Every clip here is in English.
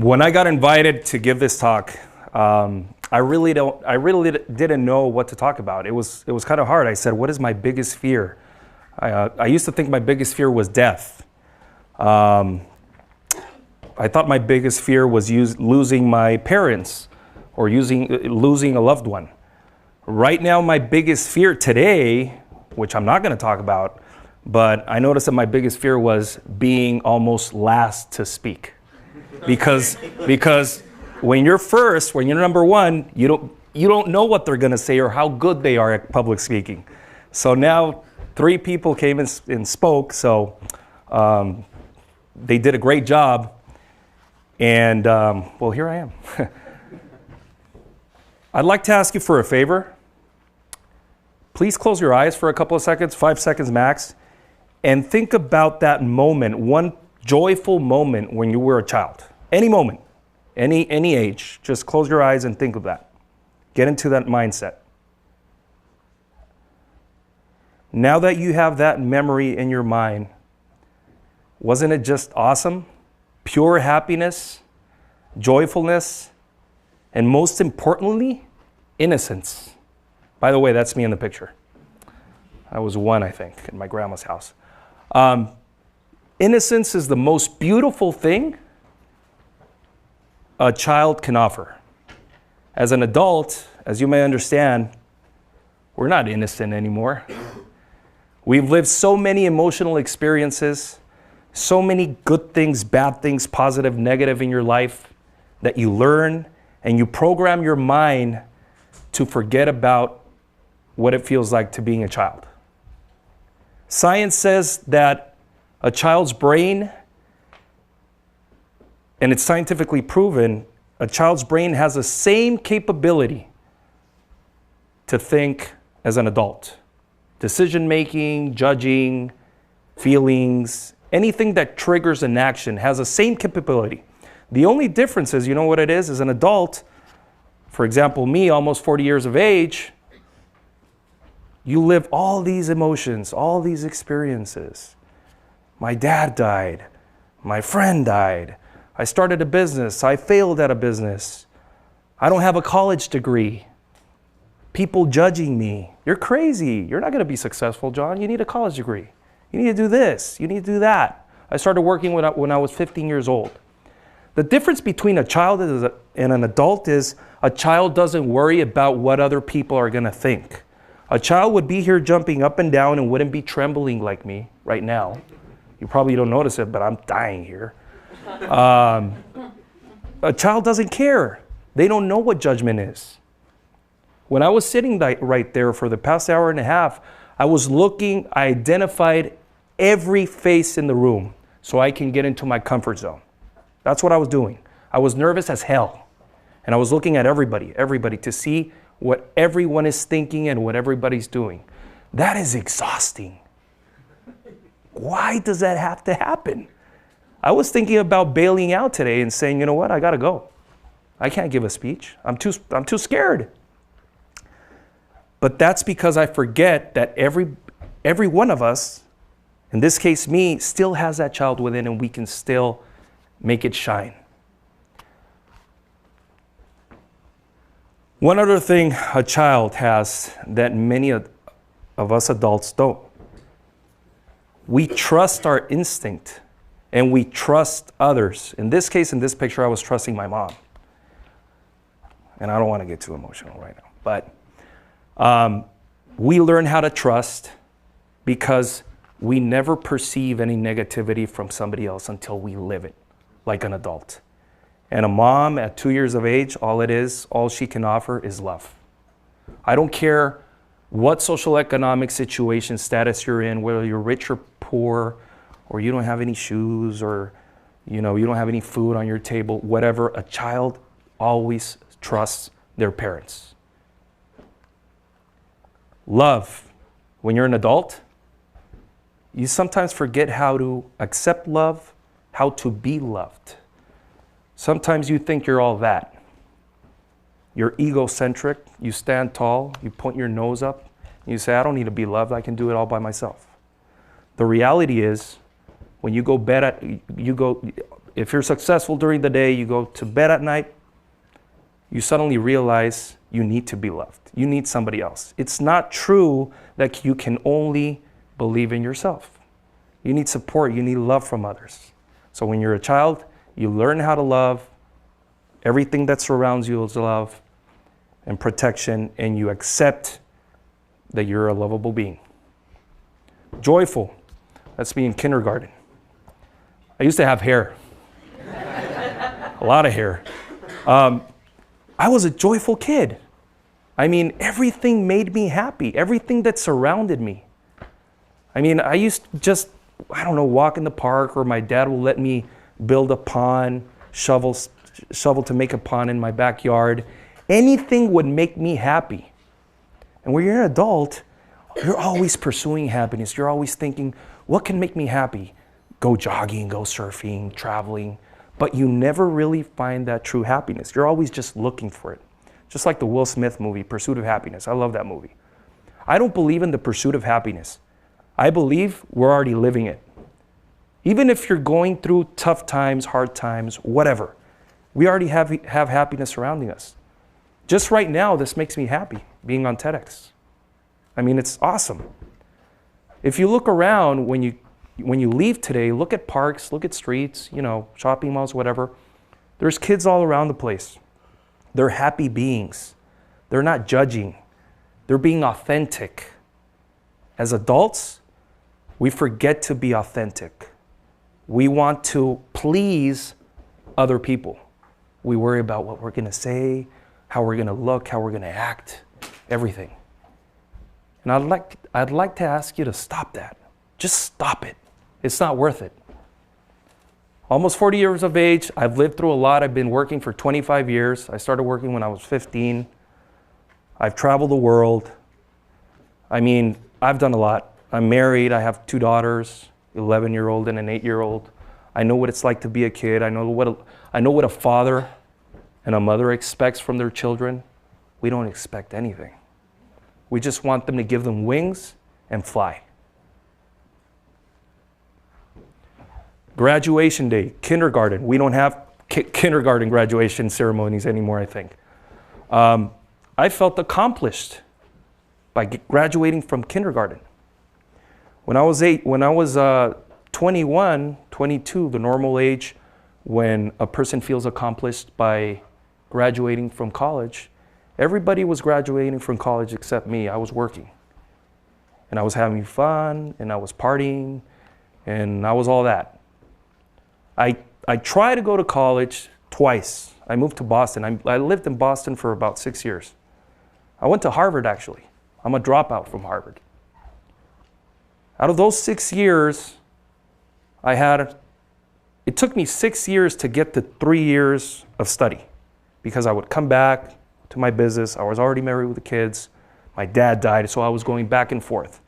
When I got invited to give this talk, I really didn't know what to talk about. It was kind of hard. I said, what is my biggest fear? I used to think my biggest fear was death. I thought my biggest fear was losing my parents or losing a loved one. Right now, my biggest fear today, which I'm not going to talk about, but I noticed that my biggest fear was being almost last to speak. Because when you're first, when you're number one, you don't know what they're going to say or how good they are at public speaking. So now 3 people came and spoke, so they did a great job. And well, here I am. I'd like to ask you for a favor. Please close your eyes for a couple of seconds, 5 seconds max, and think about that moment, one joyful moment when you were a child. Any moment, any age. Just close your eyes and think of that. Get into that mindset. Now that you have that memory in your mind, wasn't it just awesome? Pure happiness, joyfulness, and most importantly, innocence. By the way, that's me in the picture. I was 1, I think, in my grandma's house. Innocence is the most beautiful thing a child can offer. As an adult, as you may understand, we're not innocent anymore. We've lived so many emotional experiences, so many good things, bad things, positive, negative in your life that you learn, and you program your mind to forget about what it feels like to being a child. Science says that a child's brain, and it's scientifically proven, a child's brain has the same capability to think as an adult. Decision-making, judging, feelings, anything that triggers an action has the same capability. The only difference is, you know what it is? As an adult, for example, me, almost 40 years of age, you live all these emotions, all these experiences. My dad died. My friend died. I started a business. I failed at a business. I don't have a college degree. People judging me. You're crazy. You're not going to be successful, John. You need a college degree. You need to do this. You need to do that. I started working when I was 15 years old. The difference between a child and an adult is a child doesn't worry about what other people are going to think. A child would be here jumping up and down and wouldn't be trembling like me right now. You probably don't notice it, but I'm dying here. A child doesn't care. They don't know what judgment is. When I was sitting right there for the past hour and a half, I was looking, I identified every face in the room so I can get into my comfort zone. That's what I was doing. I was nervous as hell. And I was looking at everybody to see what everyone is thinking and what everybody's doing. That is exhausting. Why does that have to happen? I was thinking about bailing out today and saying, you know what, I gotta go. I can't give a speech. I'm too scared. But that's because I forget that every one of us, in this case me, still has that child within, and we can still make it shine. One other thing a child has that many of us adults don't. We trust our instinct and we trust others. In this case, in this picture, I was trusting my mom. And I don't want to get too emotional right now. But we learn how to trust because we never perceive any negativity from somebody else until we live it like an adult. And a mom at 2 years of age, all she can offer is love. I don't care what social economic situation, status you're in, whether you're rich or poor, or you don't have any shoes, or you don't have any food on your table, whatever, a child always trusts their parents. Love. When you're an adult, you sometimes forget how to accept love, how to be loved. Sometimes you think you're all that. You're egocentric, you stand tall, you point your nose up, and you say, I don't need to be loved, I can do it all by myself. The reality is, when you go if you're successful during the day, you go to bed at night, you suddenly realize you need to be loved. You need somebody else. It's not true that you can only believe in yourself. You need support. You need love from others. So when you're a child, you learn how to love. Everything that surrounds you is love and protection, and you accept that you're a lovable being. Joyful. That's me in kindergarten. I used to have hair. A lot of hair. I was a joyful kid. I mean, everything made me happy. Everything that surrounded me. I mean, I used to just, walk in the park, or my dad will let me build a pond, shovel to make a pond in my backyard. Anything would make me happy. And when you're an adult, you're always pursuing happiness. You're always thinking, what can make me happy? Go jogging, go surfing, traveling. But you never really find that true happiness. You're always just looking for it. Just like the Will Smith movie, Pursuit of Happiness. I love that movie. I don't believe in the pursuit of happiness. I believe we're already living it. Even if you're going through tough times, hard times, whatever, we already have happiness surrounding us. Just right now, this makes me happy, being on TEDx. I mean, it's awesome. If you look around, when you leave today, look at parks, look at streets, shopping malls, whatever. There's kids all around the place. They're happy beings. They're not judging. They're being authentic. As adults, we forget to be authentic. We want to please other people. We worry about what we're going to say, how we're going to look, how we're going to act, everything. And I'd like to ask you to stop that. Just stop it. It's not worth it. Almost 40 years of age. I've lived through a lot. I've been working for 25 years. I started working when I was 15. I've traveled the world. I mean, I've done a lot. I'm married. I have 2 daughters, 11-year-old and an 8-year-old. I know what it's like to be a kid. I know what a father and a mother expects from their children. We don't expect anything. We just want them to give them wings and fly. Graduation day, kindergarten. We don't have kindergarten graduation ceremonies anymore, I think. I felt accomplished by graduating from kindergarten. When I was 21, 22, the normal age when a person feels accomplished by graduating from college, everybody was graduating from college except me. I was working. And I was having fun, and I was partying, and I was all that. I tried to go to college twice. I moved to Boston. I lived in Boston for about 6 years. I went to Harvard, actually. I'm a dropout from Harvard. Out of those 6 years, it took me 6 years to get to 3 years of study, because I would come back to my business. I was already married with the kids. My dad died, so I was going back and forth.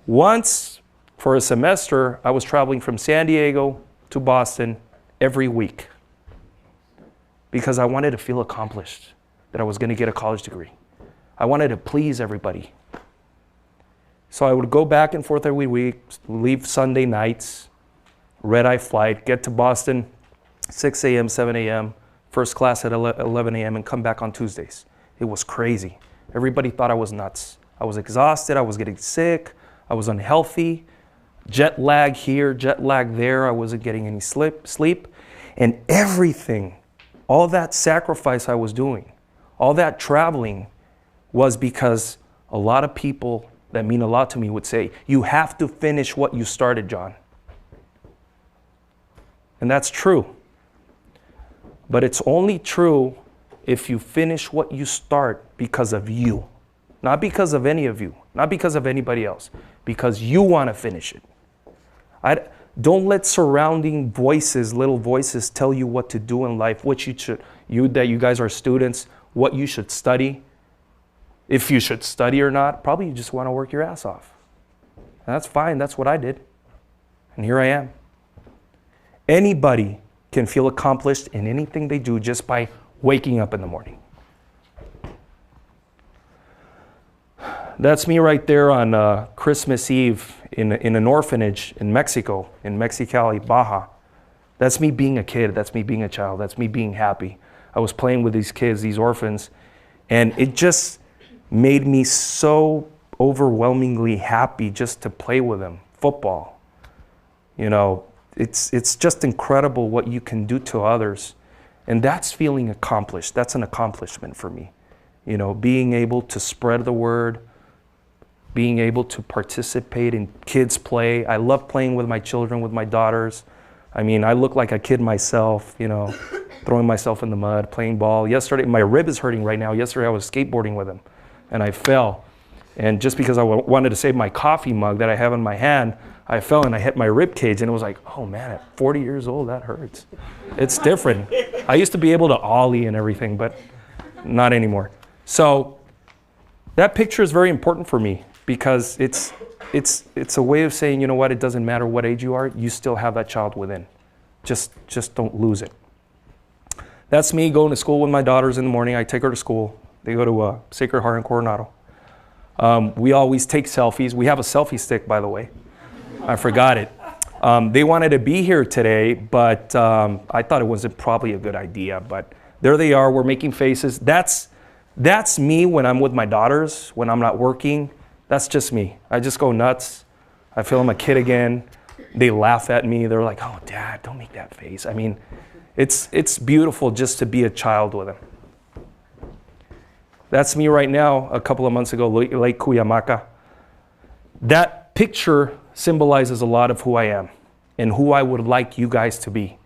Once, for a semester, I was traveling from San Diego to Boston every week because I wanted to feel accomplished, that I was going to get a college degree. I wanted to please everybody. So I would go back and forth every week, leave Sunday nights, red-eye flight, get to Boston 6 a.m., 7 a.m., first class at 11 a.m., and come back on Tuesdays. It was crazy. Everybody thought I was nuts. I was exhausted. I was getting sick. I was unhealthy. Jet lag here, jet lag there. I wasn't getting any sleep. And everything, all that sacrifice I was doing, all that traveling was because a lot of people that mean a lot to me would say, you have to finish what you started, John. And that's true. But it's only true if you finish what you start because of you. Not because of any of you. Not because of anybody else. Because you want to finish it. Don't let surrounding voices, little voices, tell you what to do in life, what you guys are students, what you should study. If you should study or not, probably you just want to work your ass off. And that's fine. That's what I did. And here I am. Anybody can feel accomplished in anything they do just by waking up in the morning. That's me right there on Christmas Eve in an orphanage in Mexico, in Mexicali, Baja. That's me being a kid. That's me being a child. That's me being happy. I was playing with these kids, these orphans, and it just made me so overwhelmingly happy just to play with them. Football. You know, it's just incredible what you can do to others. And that's feeling accomplished. That's an accomplishment for me. You know, being able to spread the word, being able to participate in kids' play. I love playing with my children, with my daughters. I mean, I look like a kid myself, you know, throwing myself in the mud, playing ball. Yesterday, my rib is hurting right now. Yesterday, I was skateboarding with him, and I fell. And just because I wanted to save my coffee mug that I have in my hand, I fell and I hit my rib cage, and it was like, oh man, at 40 years old, that hurts. It's different. I used to be able to ollie and everything, but not anymore. So that picture is very important for me because it's a way of saying, you know what, it doesn't matter what age you are, you still have that child within. Just don't lose it. That's me going to school with my daughters in the morning. I take her to school. They go to Sacred Heart in Coronado. We always take selfies. We have a selfie stick, by the way. I forgot it. They wanted to be here today, but I thought it wasn't probably a good idea. But there they are. We're making faces. That's me when I'm with my daughters, when I'm not working. That's just me. I just go nuts. I feel I'm a kid again. They laugh at me. They're like, oh, Dad, don't make that face. I mean, it's beautiful just to be a child with them. That's me right now, a couple of months ago, Lake Cuyamaca. That picture symbolizes a lot of who I am and who I would like you guys to be,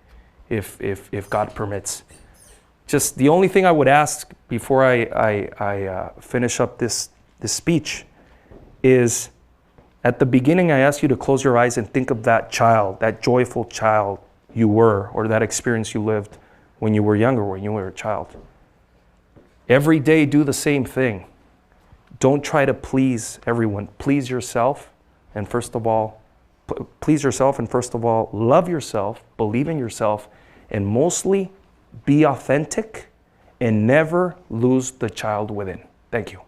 if God permits. Just the only thing I would ask before I finish up this speech is, at the beginning I asked you to close your eyes and think of that child, that joyful child you were, or that experience you lived when you were younger, when you were a child. Every day do the same thing. Don't try to please everyone. Please yourself, and first of all, love yourself, believe in yourself, and mostly be authentic and never lose the child within. Thank you.